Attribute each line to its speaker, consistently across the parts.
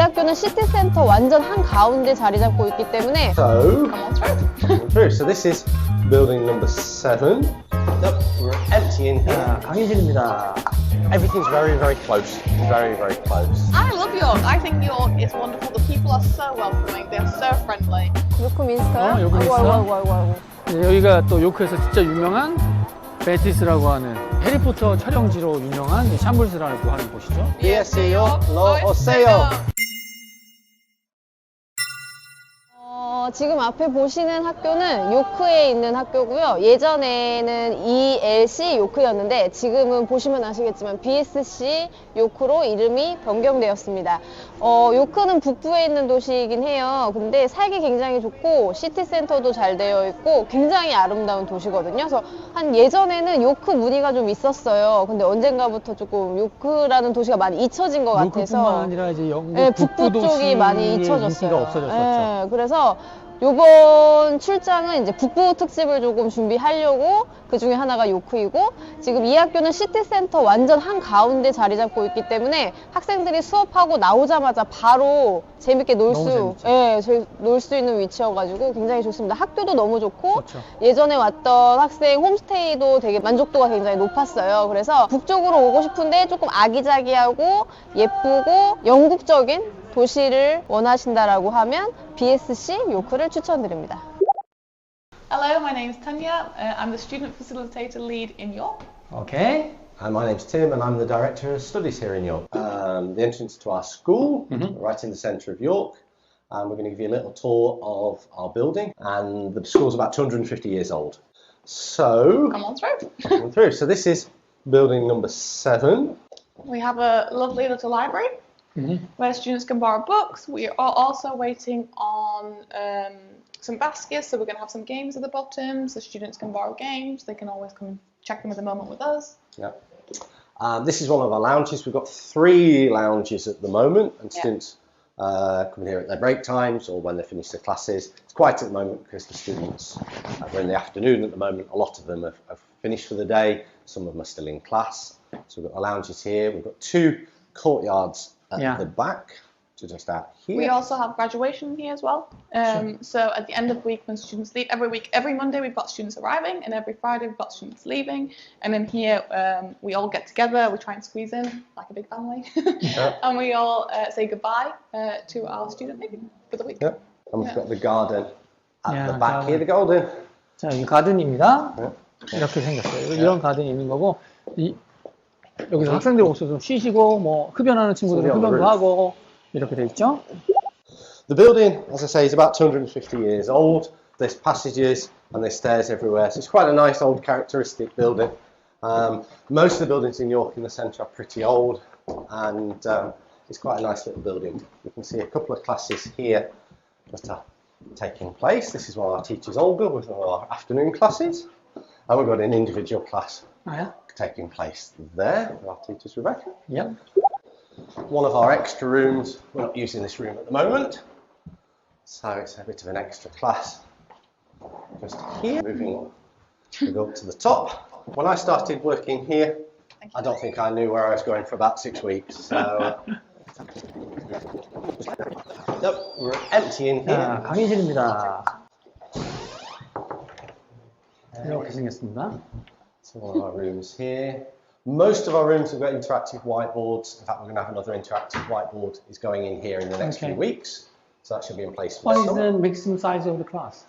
Speaker 1: 학교는 시티센터 완전 한가운데 자리 잡고 있기 때문에
Speaker 2: So,
Speaker 1: Come on through.
Speaker 2: come on through. So this is building number 7. Yep, we're empty in here.
Speaker 3: 자, 강의실입니다.
Speaker 2: Everything's very, very close. Very, very close.
Speaker 4: I love York. I think York is wonderful. The people are so welcoming. They are so friendly.
Speaker 1: 요크 민스터요?
Speaker 3: 요크 민스터?
Speaker 1: 아이고.
Speaker 3: 네, 여기가 또 요크에서 진짜 유명한 베티스라고 하는 해리포터 촬영지로 유명한 샴블스라고 하는 곳이죠.
Speaker 2: BSc York, Law or
Speaker 4: Say
Speaker 2: Sale.
Speaker 1: 지금 앞에 보시는 학교는 요크에 있는 학교고요. 예전에는 ELC 요크였는데 지금은 보시면 아시겠지만 BSC 요크로 이름이 변경되었습니다. 요크는 북부에 있는 도시이긴 해요. 근데 살기 굉장히 좋고 시티센터도 잘 되어 있고 굉장히 아름다운 도시거든요. 그래서 한 예전에는 요크 무늬가 좀 있었어요. 근데 언젠가부터 조금 요크라는 도시가 많이 잊혀진 것 같아서
Speaker 3: 요크뿐만 아니라 이제 영국
Speaker 1: 네, 북부 쪽이 많이 잊혀졌어요.
Speaker 3: 인기가 없어졌었죠.
Speaker 1: 네, 그래서 요번 출장은 이제 북부 특집을 조금 준비하려고 그 중에 하나가 요크이고 지금 이 학교는 시티센터 완전 한가운데 자리 잡고 있기 때문에 학생들이 수업하고 나오자마자 바로 재밌게 놀 수 있는 위치여가지고 굉장히 좋습니다. 학교도 너무 좋고
Speaker 3: 그렇죠.
Speaker 1: 예전에 왔던 학생 홈스테이도 되게 만족도가 굉장히 높았어요. 그래서 북쪽으로 오고 싶은데 조금 아기자기하고 예쁘고 영국적인 도시를 원하신다라고 하면 BSC 요크를 추천드립니다.
Speaker 4: Hello, my name is Tanya. I'm the student facilitator lead in York.
Speaker 3: 오케이.
Speaker 2: My name's Tim and I'm the Director of Studies here in York. The entrance to our school, right in the centre of York. We're going to give you a little tour of our building, and the school's about 250 years old. So,
Speaker 4: Come on through.
Speaker 2: come through. So this is building number 7.
Speaker 4: We have a lovely little library where students can borrow books. We are also waiting on some baskets, so we're going to have some games at the bottom, so students can borrow games. They can always come and check them at the moment with us.
Speaker 2: Yeah. This is one of our lounges. We've got 3 lounges at the moment, and students come here at their break times or when they finish their classes. It's quiet at the moment because the students are in the afternoon at the moment. A lot of them have finished for the day. Some of them are still in class. So we've got the lounges here. We've got 2 courtyards at the back, to just out here.
Speaker 4: We also have graduation here as well. So at the end of the week when students leave, every Monday we've got students arriving and every Friday we've got students leaving. And then here we all get together, we try and squeeze in like a big family. And we all say goodbye to our student leaving for the week.
Speaker 2: Yeah. And we've got the garden at
Speaker 3: Yeah,
Speaker 2: the back
Speaker 3: garden.
Speaker 2: here, the garden.
Speaker 3: 자, 여기 가든입니다.
Speaker 2: 네.
Speaker 3: 이렇게 생겼어요. 이런 가든이 있는 거고, 여기서 학생들 오셔서 좀 쉬시고, 뭐 흡연하는 친구들은 흡연도 하고 이렇게 돼 있죠.
Speaker 2: The building, as I say, is about 250 years old. There's passages and there's stairs everywhere. So it's quite a nice old characteristic building. Most of the buildings in York in the centre are pretty old, and it's quite a nice little building. You can see a couple of classes here that are taking place. This is one of our teachers, Olga, with one of our afternoon classes. And we've got an individual class taking place there with our teachers, Rebecca.
Speaker 3: Yep.
Speaker 2: One of our extra rooms, we're not using this room at the moment, so it's a bit of an extra class just here. Moving on, we go up to the top. When I started working here, I don't think I knew where I was going for about 6 weeks, so nope, we're empty in
Speaker 3: 자,
Speaker 2: here.
Speaker 3: 강의실입니다. 이렇게 생겼습니다.
Speaker 2: So one of our rooms here. Most of our rooms have got interactive whiteboards. In fact, we're going to have another interactive whiteboard is going in here in the next few weeks. So that should be in place for
Speaker 3: What
Speaker 2: the
Speaker 3: is
Speaker 2: summer.
Speaker 3: the maximum size of the class?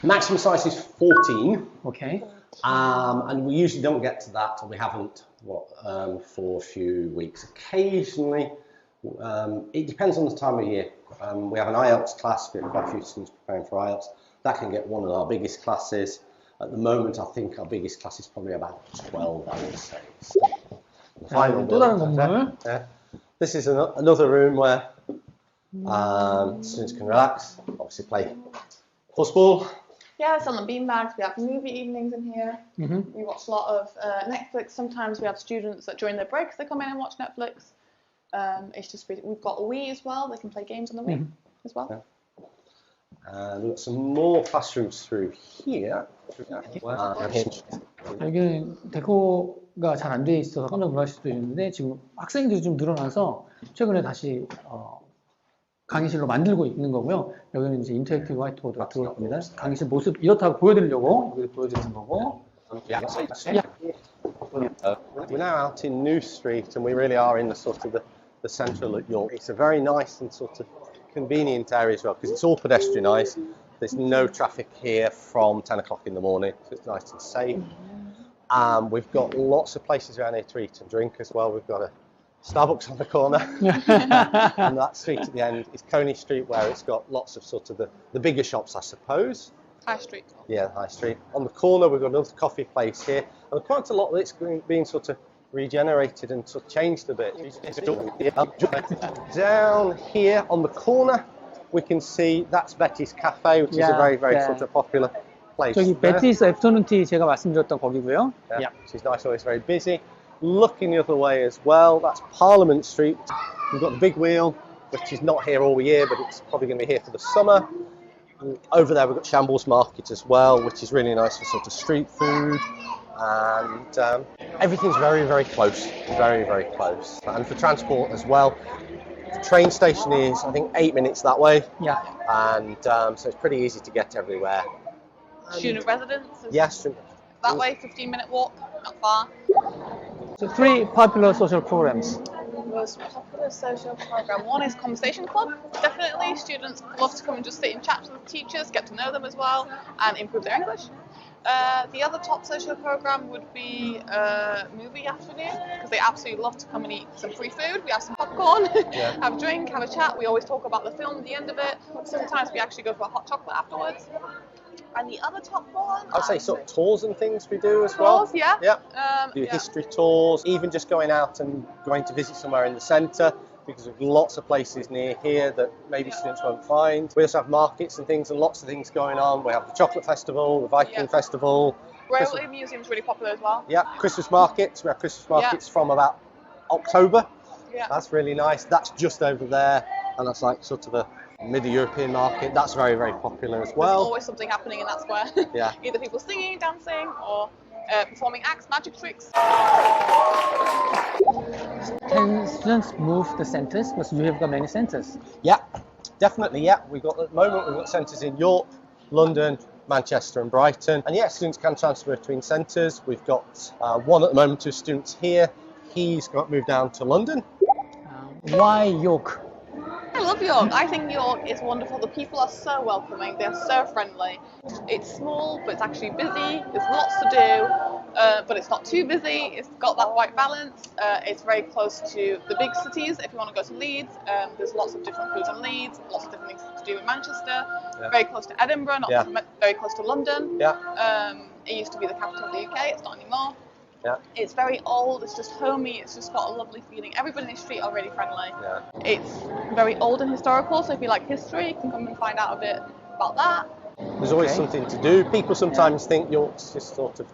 Speaker 2: Maximum size is 14.
Speaker 3: Okay.
Speaker 2: And we usually don't get to that, and we haven't for a few weeks. Occasionally, it depends on the time of year. We have an IELTS class, we have quite a few students preparing for IELTS. That can get one of our biggest classes. At the moment, I think our biggest class is probably about 12, I would say. So, the final
Speaker 3: 또 다른
Speaker 2: building,
Speaker 3: 건물.
Speaker 2: This is another room where students can relax, obviously play football.
Speaker 4: Yeah, it's on the beanbags. We have movie evenings in here. We watch a lot of Netflix. Sometimes we have students that during their breaks they come in and watch Netflix. It's just we've got a Wii as well. They can play games on the Wii as well.
Speaker 2: Yeah. And we've got some more classrooms through here.
Speaker 3: 여기는 데코가 잘 안 돼 있어서 깜짝 놀랄 수도 있는데 지금 학생들이 좀 늘어나서 최근에 다시 강의실로 만들고 있는 거고요. 여기는 이제 인터랙티브 화이트보드가 들어올 겁니다. 강의실 모습 이렇다고 보여드리려고 여기 보여드리는 거고.
Speaker 2: Yeah.
Speaker 3: Yeah.
Speaker 2: We're now out in New Street, and we really are in the sort of the central at York. It's a very nice and sort of convenient area as well because it's all pedestrianised. There's no traffic here from 10 o'clock in the morning, so it's nice and safe. We've got lots of places around here to eat and drink as well. We've got a Starbucks on the corner, and that street at the end is Coney Street, where it's got lots of sort of the bigger shops, I suppose.
Speaker 4: High Street.
Speaker 2: Yeah, High Street. On the corner, we've got another coffee place here, and quite a lot of it's being sort of regenerated and sort of changed a bit. Down here on the corner, we can see that's Betty's Cafe, which is a very, very sort of popular place.
Speaker 3: 저기 베티스 애프터눈 티 제가 말씀드렸던 거기고요.
Speaker 2: Yeah, which is nice, always very busy. Looking the other way as well, that's Parliament Street. We've got the Big Wheel, which is not here all year, but it's probably going to be here for the summer. Over there we've got Shambles Market as well, which is really nice for sort of street food. And everything's very, very close, very, very close. And for transport as well, the train station is, I think, 8 minutes that way.
Speaker 3: Yeah.
Speaker 2: And so it's pretty easy to get everywhere.
Speaker 4: Student residence.
Speaker 2: Yes.
Speaker 4: That way, 15-minute walk, not far.
Speaker 3: So 3 popular social programs.
Speaker 4: Most popular social program. One is Conversation Club. Definitely, students love to come and just sit and chat with teachers, get to know them as well, and improve their English. The other top social program would be movie afternoon, because they absolutely love to come and eat some free food. We have some popcorn, have a drink, have a chat. We always talk about the film at the end of it. Sometimes we actually go for a hot chocolate afterwards. And the other top one,
Speaker 2: I'd say sort of tours and things we do as well.
Speaker 4: Tours, yeah.
Speaker 2: Yeah. Do history tours, even just going out and going to visit somewhere in the centre, because we've lots of places near here that maybe students won't find. We also have markets and things, and lots of things going on. We have the Chocolate Festival, the Viking Festival.
Speaker 4: Railway Museum's really popular as well.
Speaker 2: Yeah, Christmas markets. We have Christmas markets from about October.
Speaker 4: Yeah.
Speaker 2: That's really nice. That's just over there, and that's like sort of a mid-European market. That's very, very popular as well.
Speaker 4: There's always something happening in that square.
Speaker 2: Yeah.
Speaker 4: Either people singing, dancing, or performing acts, magic tricks.
Speaker 3: Can students move the centers? Because you have got many centers.
Speaker 2: Yeah, definitely. Yeah, we've got at the moment we've got centres in York, London, Manchester, and Brighton. And yeah, students can transfer between centres. We've got one at the moment, 2 students here. He's got moved down to London.
Speaker 3: Why York?
Speaker 4: I love York. I think York is wonderful. The people are so welcoming. They're so friendly. It's small, but it's actually busy. There's lots to do, but it's not too busy. It's got that right balance. It's very close to the big cities. If you want to go to Leeds, there's lots of different foods in Leeds, lots of different things to do in Manchester.
Speaker 2: Yeah.
Speaker 4: Very close to Edinburgh, not very close to London.
Speaker 2: Yeah.
Speaker 4: It used to be the capital of the UK. It's not anymore.
Speaker 2: Yeah.
Speaker 4: It's very old, it's just homey, it's just got a lovely feeling. Everybody in the street are really friendly.
Speaker 2: Yeah.
Speaker 4: It's very old and historical, so if you like history, you can come and find out a bit about that.
Speaker 2: There's always something to do. People sometimes think York's just sort of,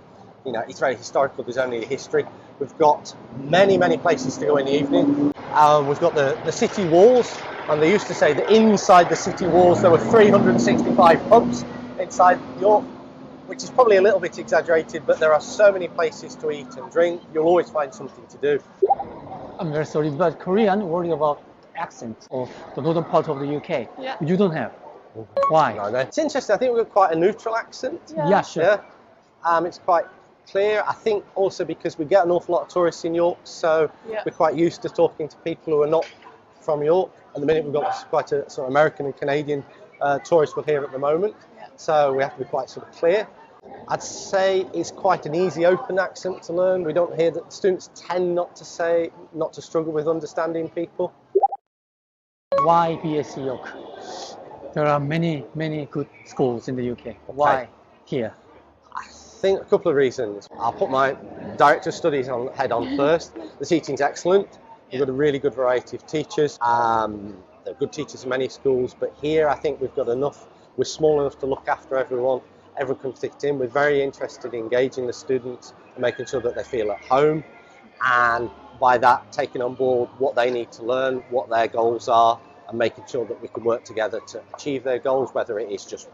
Speaker 2: you know, it's very historical, there's only a history. We've got many, many places to go in the evening. We've got the city walls, and they used to say that inside the city walls there were 365 pubs inside York, which is probably a little bit exaggerated, but there are so many places to eat and drink. You'll always find something to do.
Speaker 3: I'm very sorry, but Korean worry about accent of the northern part of the UK.
Speaker 4: Yeah.
Speaker 3: You don't have. Why?
Speaker 2: No, no. It's interesting. I think we've got quite a neutral accent.
Speaker 3: Yeah, sure.
Speaker 2: Yeah. It's quite clear. I think also because we get an awful lot of tourists in York, so we're quite used to talking to people who are not from York. At the minute, we've got quite a sort of American and Canadian tourists here at the moment. So we have to be quite sort of clear. I'd say it's quite an easy, open accent to learn. We don't hear that students tend not to struggle with understanding people.
Speaker 3: Why BSc York? There are many, many good schools in the UK. Why here?
Speaker 2: I think a couple of reasons. I'll put my director of studies head on first. The teaching's excellent. We've got a really good variety of teachers. There are good teachers in many schools, but here I think we've got enough. We're small enough to look after everyone. Everyone can fit in. We're very interested in engaging the students and making sure that they feel at home, and by that taking on board what they need to learn, what their goals are, and making sure that we can work together to achieve their goals, whether it is just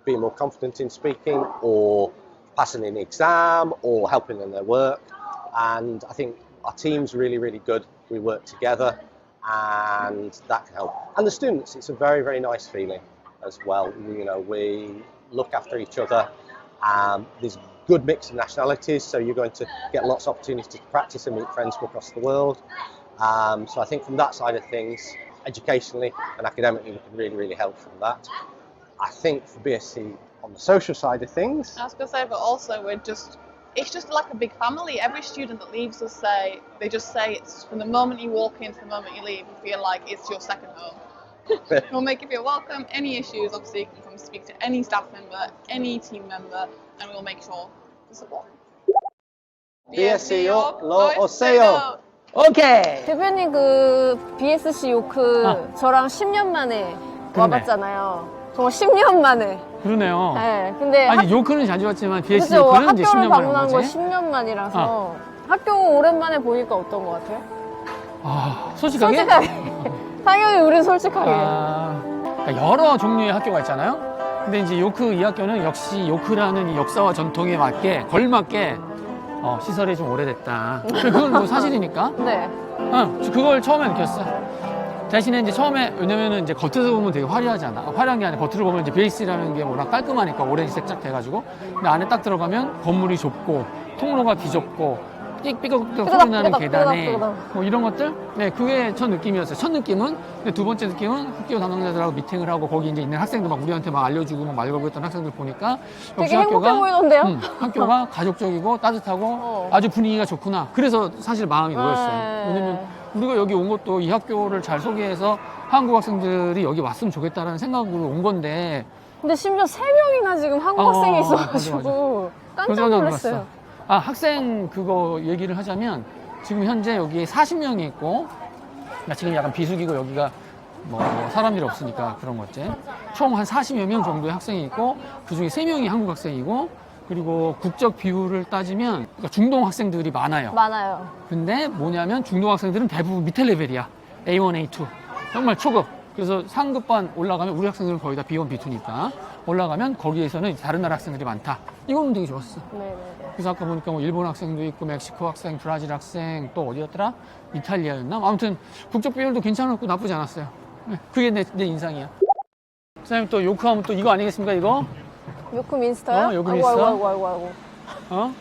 Speaker 2: being more confident in speaking or passing an exam or helping in their work. And I think our team's really, really good. We work together, and that can help. And the students, it's a very, very nice feeling as well. You know, we look after each other. There's a good mix of nationalities, so you're going to get lots of opportunities to practice and meet friends from across the world. So I think from that side of things, educationally and academically, we can really, really help from that. I think for BSc on the social side of things,
Speaker 4: I was going to say, but also it's just like a big family. Every student that leaves us they just say it's from the moment you walk in to the moment you leave, you feel like it's your second home. We'll make you feel welcome. Any issues, obviously, you can come speak to any staff member, any team member, and we'll make sure to support.
Speaker 2: BSc요, 로 오세요.
Speaker 3: 오케이.
Speaker 1: 대표님 그 BSC 요크 저랑 10년 만에 와봤잖아요. 정말 10년 만에.
Speaker 3: 그러네요.
Speaker 1: 네, 근데
Speaker 3: 아니 요크는 자주 왔지만 BSc
Speaker 1: 그죠?
Speaker 3: 요크는 이제
Speaker 1: 학교를
Speaker 3: 10년 만에
Speaker 1: 방문한
Speaker 3: 온
Speaker 1: 거
Speaker 3: 거지.
Speaker 1: 10년 만이라서 학교 오랜만에 보니까 어떤 것 같아요?
Speaker 3: 아, 솔직하게?
Speaker 1: 솔직하게. 당연히 우린 솔직하게.
Speaker 3: 그러니까 여러 종류의 학교가 있잖아요. 근데 이제 요크 이 학교는 역시 요크라는 이 역사와 전통에 맞게 걸맞게 시설이 좀 오래됐다. 그건 뭐 사실이니까.
Speaker 1: 네.
Speaker 3: 그걸 처음에 느꼈어. 대신에 이제 처음에 왜냐면은 이제 겉에서 보면 되게 화려하잖아. 화려한 게 아니라 겉으로 보면 이제 베이스라는 게 워낙 깔끔하니까 오렌지색 쫙 돼가지고. 근데 안에 딱 들어가면 건물이 좁고 통로가 비좁고 삐걱삐걱 소리 나는 계단에 뭐 이런 것들? 네, 그게 첫 느낌이었어요. 첫 느낌은. 근데 두 번째 느낌은 학교 담당자들하고 미팅을 하고 거기 이제 있는 학생들 막 우리한테 막 알려주고 막 말 걸고 있던 학생들 보니까 역시
Speaker 1: 되게 행복해 보이던데요?
Speaker 3: 학교가 가족적이고 따뜻하고 아주 분위기가 좋구나. 그래서 사실 마음이 놓였어요. 왜냐면 우리가 여기 온 것도 이 학교를 잘 소개해서 한국 학생들이 여기 왔으면 좋겠다라는 생각으로 온 건데
Speaker 1: 근데 심지어 3명이나 지금 한국 학생이
Speaker 3: 맞아,
Speaker 1: 있어가지고 깜짝
Speaker 3: 깜짝
Speaker 1: 놀랐어요.
Speaker 3: 놀랐어. 학생 그거 얘기를 하자면 지금 현재 여기에 40명이 있고 지금 약간 비수기고 여기가 뭐 사람들이 없으니까 그런 거지. 총 한 40여 명 정도의 학생이 있고 그중에 3명이 한국 학생이고 그리고 국적 비율을 따지면 그러니까 중동 학생들이 많아요.
Speaker 1: 많아요.
Speaker 3: 근데 뭐냐면 중동 학생들은 대부분 밑에 레벨이야. A1, A2. 정말 초급. 그래서 상급반 올라가면 우리 학생들은 거의 다 B1, B2니까 올라가면 거기에서는 다른 나라 학생들이 많다. 이거는 되게 좋았어.
Speaker 1: 네네네.
Speaker 3: 그래서 아까 보니까 뭐 일본 학생도 있고 멕시코 학생, 브라질 학생 또 어디였더라? 이탈리아였나? 아무튼 국적 비율도 괜찮았고 나쁘지 않았어요. 네, 그게 내 인상이야. 선생님 또 요크하면 또 이거 아니겠습니까 이거?
Speaker 1: 요크 민스터요?
Speaker 3: 요크
Speaker 1: 아이고,
Speaker 3: 민스터?
Speaker 1: 아이고.
Speaker 3: 어?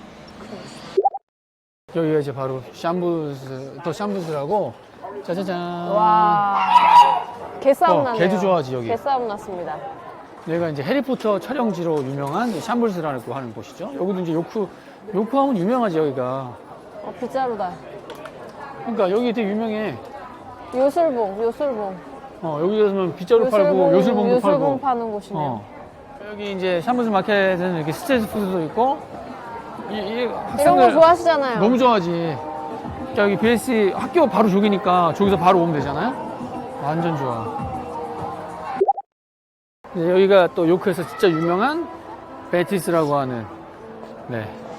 Speaker 3: 여기가 이제 바로 샴부스라고 짜자잔.
Speaker 1: 와. 개싸움 났네요.
Speaker 3: 개도 좋아하지 여기.
Speaker 1: 개싸움 났습니다.
Speaker 3: 여기가 이제 해리포터 촬영지로 유명한 샴블스라고 하는 곳이죠. 여기도 이제 요크하면 유명하지 여기가.
Speaker 1: 빗자루다.
Speaker 3: 그러니까 여기 되게 유명해.
Speaker 1: 요술봉.
Speaker 3: 여기 가서는 빗자루 팔고 요술봉도 팔고.
Speaker 1: 요술봉 파는 곳이네요.
Speaker 3: 여기 이제 샴블스 마켓에는 이렇게 스트리트 푸드도 있고
Speaker 1: 이런 거 좋아하시잖아요.
Speaker 3: 너무 좋아하지. 자, 여기 BSC 학교 바로 저기니까 저기서 바로 오면 되잖아요. 완전 좋아. 여기가 또 요크에서 진짜 유명한 베티스라고 하는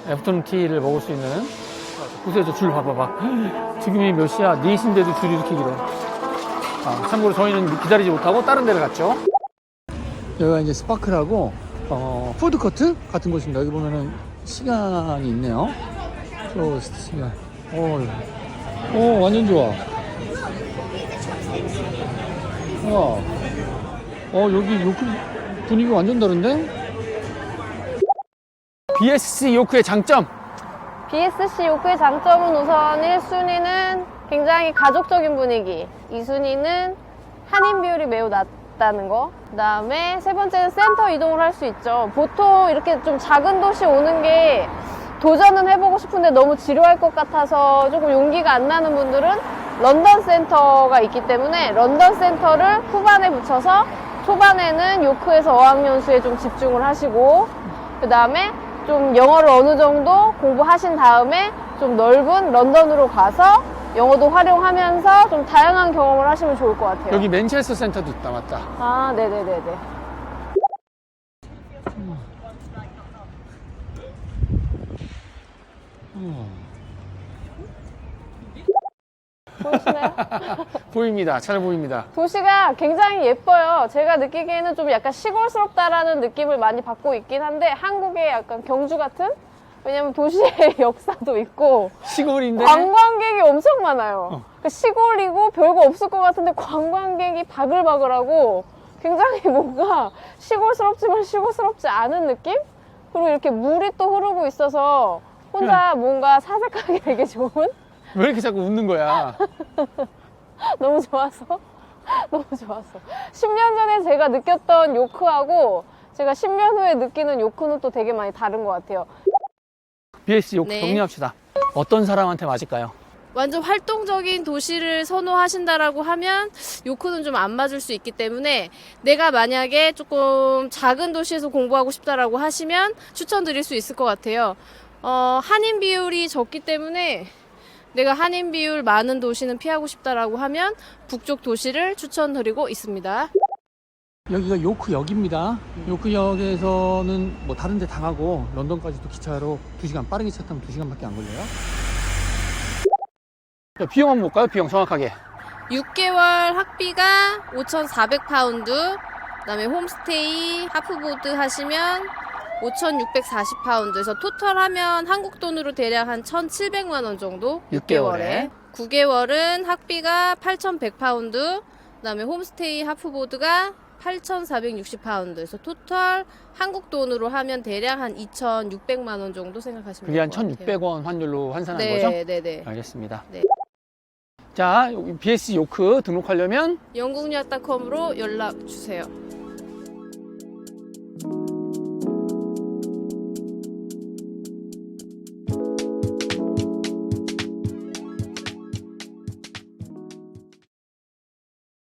Speaker 3: 애프터눈 티를 먹을 수 있는. 보세요, 저 줄 봐봐. 지금이 몇 시야? 4시인데도 줄이 이렇게 길어. 참고로 저희는 기다리지 못하고 다른 데를 갔죠. 여기가 이제 스파크라고 푸드코트 같은 곳입니다. 여기 보면은 시간이 있네요. 시간. 완전 좋아. 여기 요크 분위기 완전 다른데? BSC 요크의 장점.
Speaker 1: BSC 요크의 장점은 우선 1순위는 굉장히 가족적인 분위기, 2순위는 한인 비율이 매우 낮다는 거, 그 다음에 세 번째는 센터 이동을 할 수 있죠. 보통 이렇게 좀 작은 도시 오는 게 도전은 해보고 싶은데 너무 지루할 것 같아서 조금 용기가 안 나는 분들은 런던 센터가 있기 때문에 런던 센터를 후반에 붙여서 초반에는 요크에서 어학연수에 좀 집중을 하시고 그 다음에 좀 영어를 어느 정도 공부하신 다음에 좀 넓은 런던으로 가서 영어도 활용하면서 좀 다양한 경험을 하시면 좋을 것 같아요.
Speaker 3: 여기 맨체스터 센터도 있다, 맞다.
Speaker 1: 아, 네네네네. 보이시나요?
Speaker 3: 보입니다. 잘 보입니다.
Speaker 1: 도시가 굉장히 예뻐요. 제가 느끼기에는 좀 약간 시골스럽다라는 느낌을 많이 받고 있긴 한데 한국의 약간 경주 같은? 왜냐면 도시의 역사도 있고
Speaker 3: 시골인데
Speaker 1: 관광객이 엄청 많아요. 시골이고 별거 없을 것 같은데 관광객이 바글바글하고 굉장히 뭔가 시골스럽지만 시골스럽지 않은 느낌? 그리고 이렇게 물이 또 흐르고 있어서 혼자 뭔가 사색하기 되게 좋은?
Speaker 3: 왜 이렇게 자꾸 웃는 거야?
Speaker 1: 너무 좋아서 너무 좋았어. 10년 전에 제가 느꼈던 요크하고 제가 10년 후에 느끼는 요크는 또 되게 많이 다른 것 같아요.
Speaker 3: BS 요크
Speaker 1: 네.
Speaker 3: 정리합시다. 어떤 사람한테 맞을까요?
Speaker 1: 완전 활동적인 도시를 선호하신다라고 하면 요크는 좀 안 맞을 수 있기 때문에, 내가 만약에 조금 작은 도시에서 공부하고 싶다라고 하시면 추천드릴 수 있을 것 같아요. 한인 비율이 적기 때문에 내가 한인 비율 많은 도시는 피하고 싶다라고 하면 북쪽 도시를 추천드리고 있습니다.
Speaker 3: 여기가 요크역입니다. 요크역에서는 뭐 다른 데 다 가고 런던까지도 기차로 2시간, 빠른 기차 타면 2시간밖에 안 걸려요. 자, 비용 한번 볼까요? 비용 정확하게.
Speaker 1: 6개월 학비가 5,400파운드, 그 다음에 홈스테이, 하프보드 하시면 5,640파운드. 그래서 토탈하면 한국 돈으로 대략 한 1,700만 원 정도.
Speaker 3: 6개월에.
Speaker 1: 9개월은 학비가 8,100파운드, 그 다음에 홈스테이, 하프보드가 8,460파운드. 그래서 토탈 한국 돈으로 하면 대략 한 2,600만 원 정도 생각하시면
Speaker 3: 그게 한
Speaker 1: 될 것 같아요.
Speaker 3: 1,600원 환율로 환산한
Speaker 1: 네,
Speaker 3: 거죠?
Speaker 1: 네네.
Speaker 3: 알겠습니다.
Speaker 1: 네.
Speaker 3: 자, 여기 BS 요크 등록하려면
Speaker 1: 영국야닷컴으로 연락 주세요.